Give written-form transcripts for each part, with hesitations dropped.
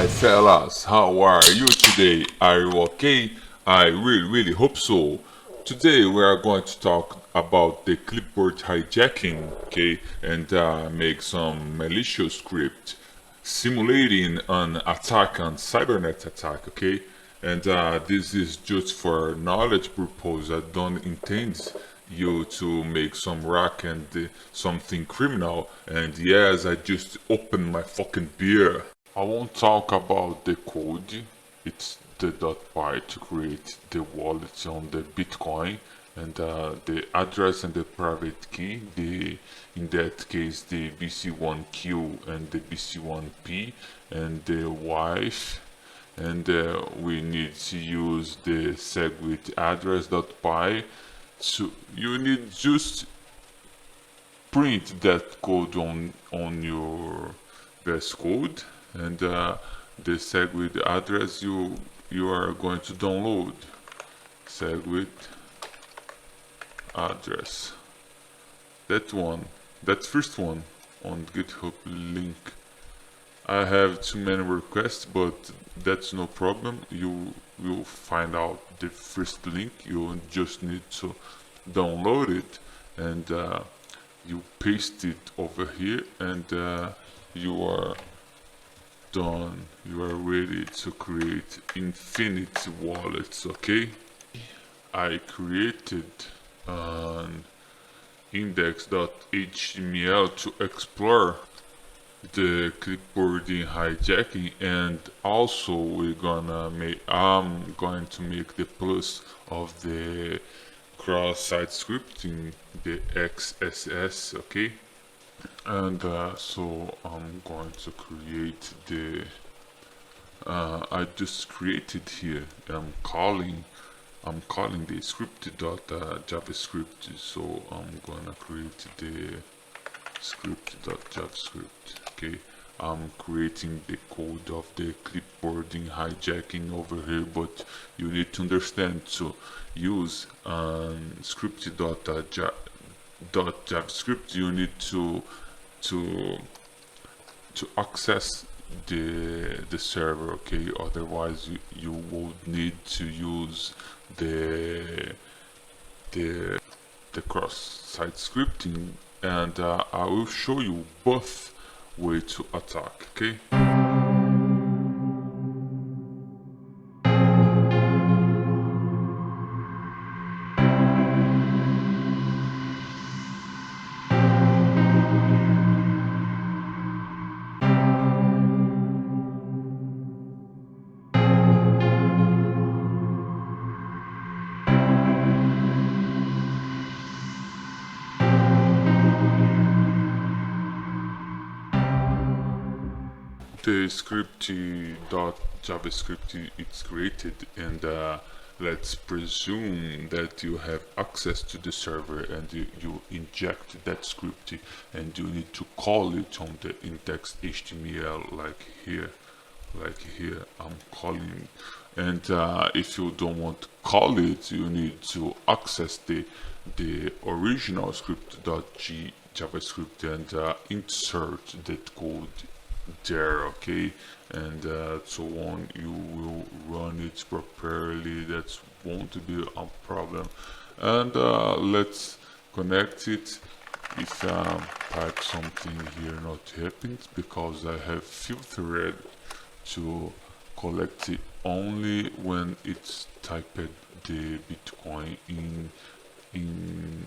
my fellas, how are you today? Are you okay? I really hope so. Today we are going to talk about the clipboard hijacking, okay, and make some malicious script simulating an attack on cybernet attack, okay. And this is just for knowledge purpose. I don't intend you to make some rack and something criminal. And yes, I just opened my fucking beer. I won't talk about the code. It's the .py to create the wallet on the Bitcoin, and the address and the private key. In that case, the BC1Q and the BC1P and the wife. And we need to use the segwit address.py. So you need just print that code on your VS Code, and the segwit address you are going to download. Segwit address. That first one on GitHub link. I have too many requests, but that's no problem. You will find out the first link. You just need to download it, and you paste it over here, and you are done. You are ready to create infinite wallets. Okay, I created an index.html to explore the clipboarding hijacking, and also I'm going to make the plus of the cross-site scripting, the XSS, okay. And so I'm going to create the I just created here. I'm calling the script.javascript. So I'm gonna create the script.javascript. Okay, I'm creating the code of the clipboarding hijacking over here, but you need to understand to use script.javascript. You need to access the server, okay. Otherwise you would need to use the cross-site scripting, and I will show you both way to attack, okay. The script.javascript it's created, and let's presume that you have access to the server, and you inject that script, and you need to call it on the index HTML, like here I'm calling. And if you don't want to call it, you need to access the original script.javascript and insert that code there, okay. And so on, you will run it properly. That won't be a problem. And let's connect it. If type something here not happens, because I have filtered to collect it only when it's typed the Bitcoin in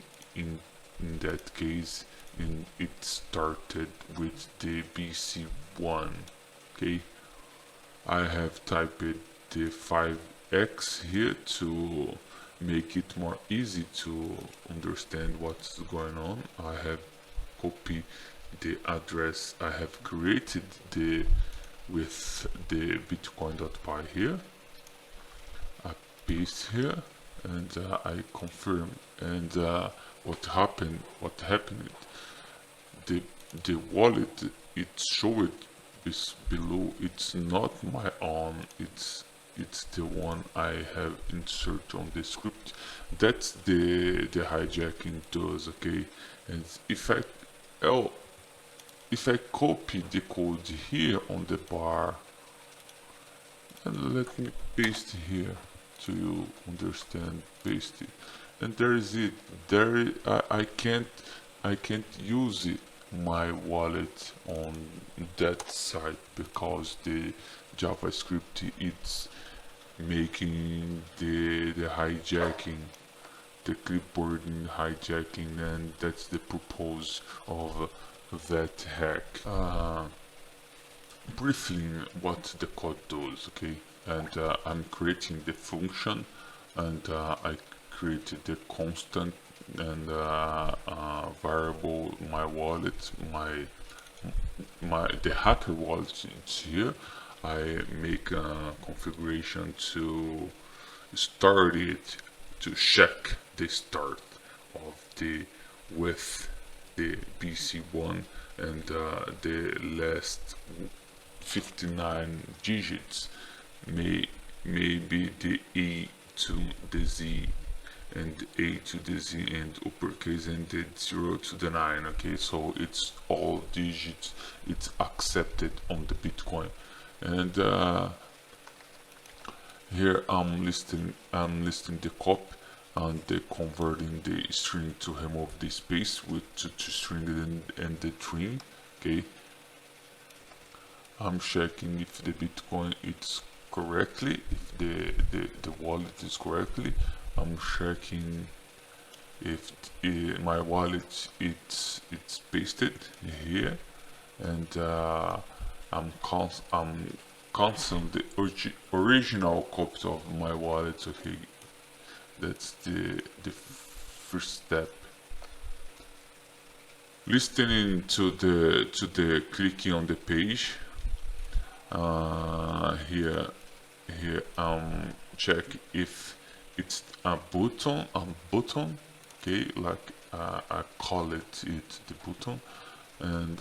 that case, and it started with the BC1, okay. I have typed the 5x here to make it more easy to understand what's going on. I have copied the address I have created with the bitcoin.py here. I paste here, and I confirm. And what happened, the wallet, it showed this below. It's not my own, it's the one I have inserted on the script. That's the hijacking does, okay. And if I copy the code here on the bar, And let me paste here to you understand. Paste it, and there is it. There I can't use it my wallet on that site because the JavaScript it's making the hijacking, the clipboard hijacking, and that's the purpose of that hack. Briefly what the code does, okay? And I'm creating the function, and I created the constant and variable my wallet, the hacker wallet is here. I make a configuration to start it, to check the start of the with the BC1 and the last 59 digits may be the A to the Z, and A to the Z and uppercase, and the 0 to the 9. Okay, so it's all digits, it's accepted on the Bitcoin. And here I'm listing the copy and converting the string to remove the space with to string and the string. Okay, I'm checking if the Bitcoin is correctly, if the wallet is correctly. I'm checking if my wallet it's pasted here, and I'm canceling the original copy of my wallet. Okay, that's the first step. Listening to the clicking on the page. Here check if it's a button, okay, like I call it the button. And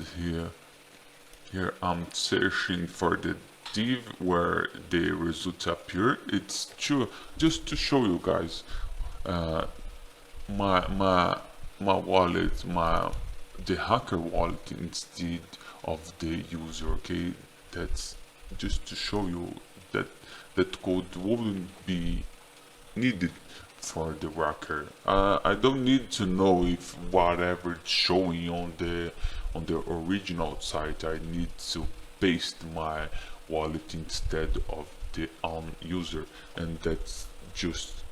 here I'm searching for the div where the results appear. It's just to show you guys my wallet, the hacker wallet instead of the user. Okay, that's just to show you that that code wouldn't be needed for the hacker. I don't need to know if whatever it's showing on the original site. I need to paste my wallet instead of the user, and that's just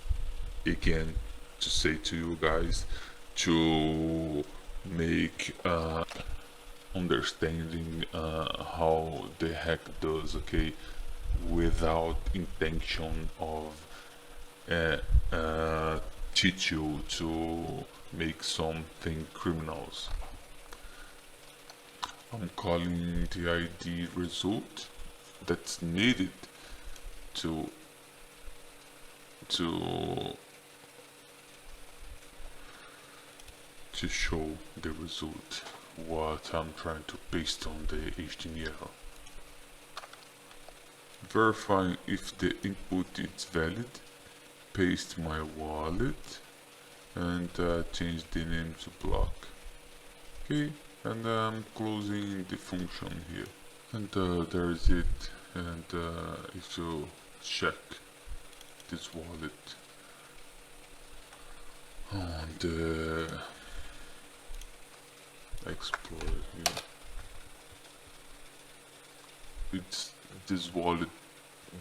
again to say to you guys to make understanding how the hack does, okay, without intention of teach you to make something criminals. I'm calling the ID result that's needed to show the result what I'm trying to paste on the HTML. Verifying if the input is valid, paste my wallet, and change the name to block. Okay, and I'm closing the function here, and there is it. And if you check this wallet on the Explorer here, it's this wallet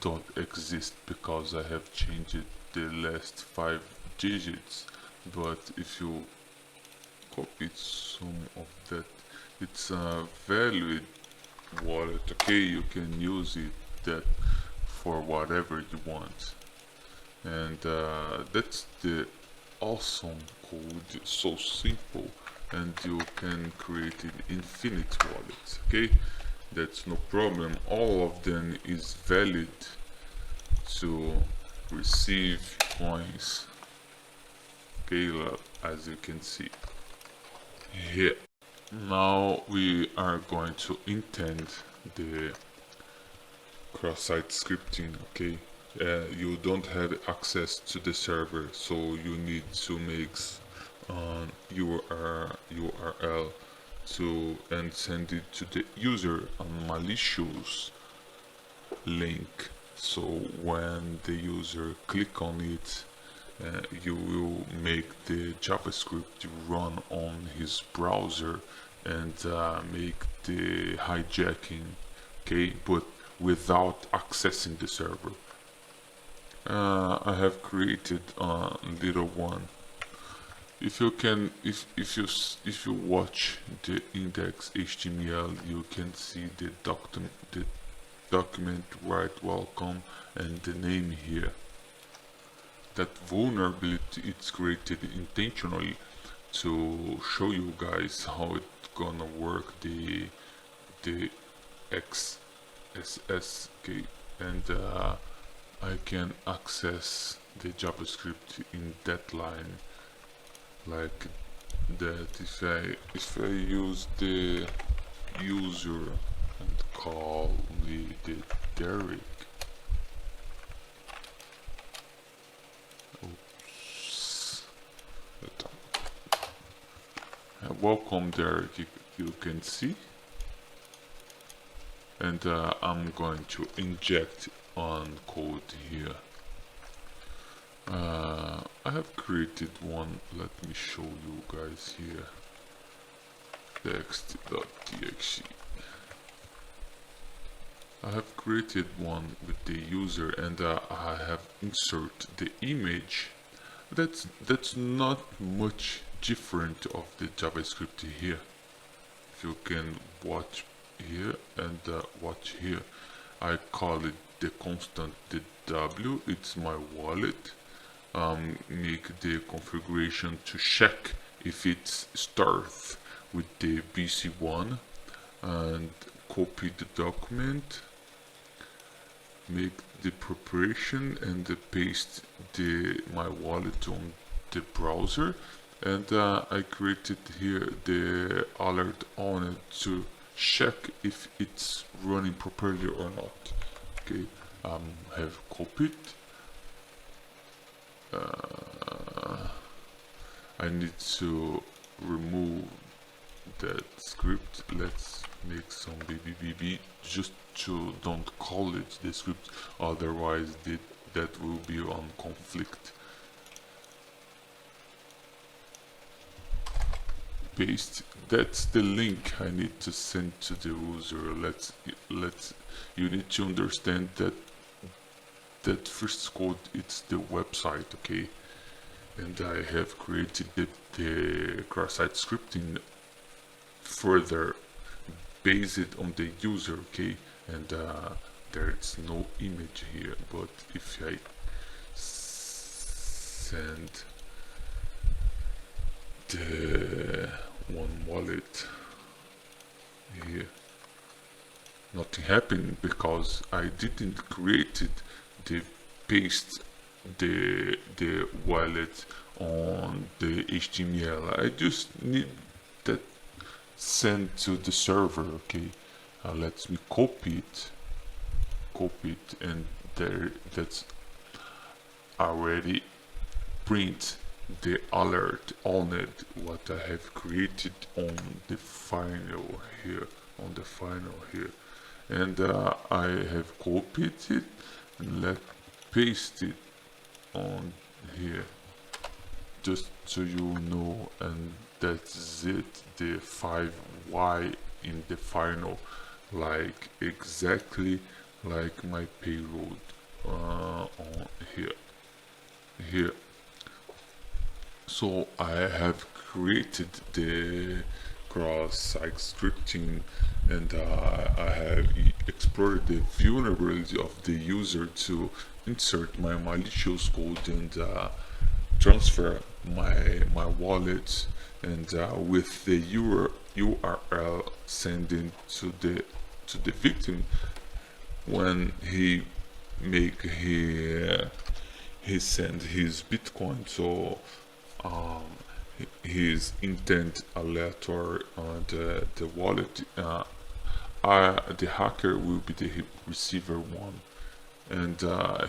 don't exist because I have changed the last 5 digits. But if you copy some of that, it's a valid wallet. Okay, you can use it that for whatever you want. And that's the awesome code, so simple, and you can create an infinite wallet. Okay, that's no problem. All of them is valid to receive coins. Okay, as you can see here. Now we are going to intend the cross-site scripting. Okay, you don't have access to the server, so you need to make an URL to and send it to the user a malicious link So when the user click on it, you will make the JavaScript run on his browser and make the hijacking, okay, but without accessing the server. I have created a little one. If you can, if you watch the index HTML, you can see the document write welcome and the name here. That vulnerability it's created intentionally to show you guys how it's gonna work the XSS, okay, and I can access the JavaScript in that line like that. If I use the user and call me the Derek. Oops. Welcome Derek, you can see, and I'm going to inject on code here. I have created one. Let me show you guys here. Text.txt. I have created one with the user, and I have insert the image. That's not much different of the JavaScript here. If you can watch here and watch here, I call it the constant, the W. It's my wallet. Make the configuration to check if it starts with the BC1, and copy the document, make the preparation, and paste my wallet on the browser, and I created here the alert on it to check if it's running properly or not. Okay, have copied. I need to remove that script. Let's make some BBBB just to don't call it the script, otherwise that will be on conflict. Paste. That's the link I need to send to the user. You need to understand that first code, it's the website, okay, and I have created the cross-site scripting further based on the user, okay, and there's no image here, but if I send the one wallet here, nothing happened because I didn't create it. They paste the wallet on the HTML. I just need that sent to the server, okay. Let me copy it, and that's already print the alert on it what I have created on the final here, and I have copied it, and let's paste it on here just so you know, and that's it, the 5Y in the final, like exactly like my payload on here. So I have created the cross-site scripting, and I have explored the vulnerability of the user to insert my malicious code and transfer my wallet, and with the URL sending to the victim when he send his Bitcoin. So his intent letter on the wallet, the hacker will be the receiver one, and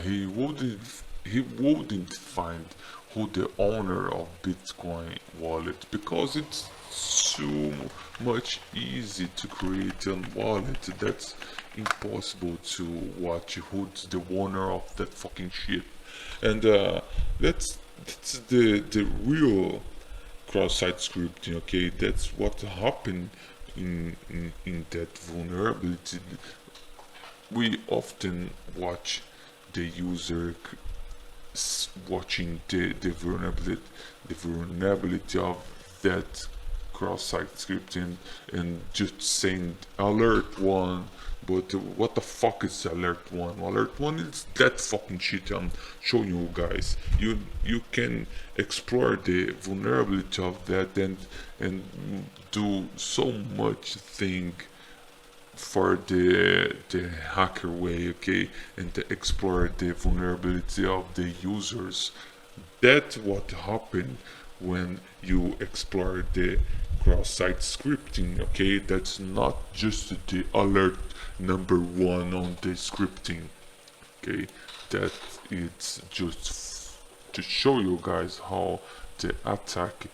he wouldn't he wouldn't find who the owner of Bitcoin wallet, because it's so much easy to create a wallet that's impossible to watch who's the owner of that fucking shit. And that's the real cross-site scripting. Okay, that's what happened in that vulnerability. We often watch the user watching the vulnerability of that cross-site scripting and just saying alert one. But what the fuck is alert one? Alert one is that fucking shit I'm showing you guys. You can explore the vulnerability of that and do so much thing for the hacker way, okay, and to explore the vulnerability of the users. That's what happened when you explore the cross-site scripting, okay. That's not just the alert number one on the scripting, okay. That it's just to show you guys how the attack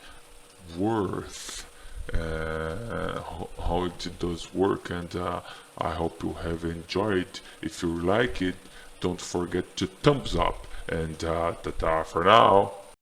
worth, how it does work. And I hope you have enjoyed. If you like it, don't forget to thumbs up, and ta-ta for now.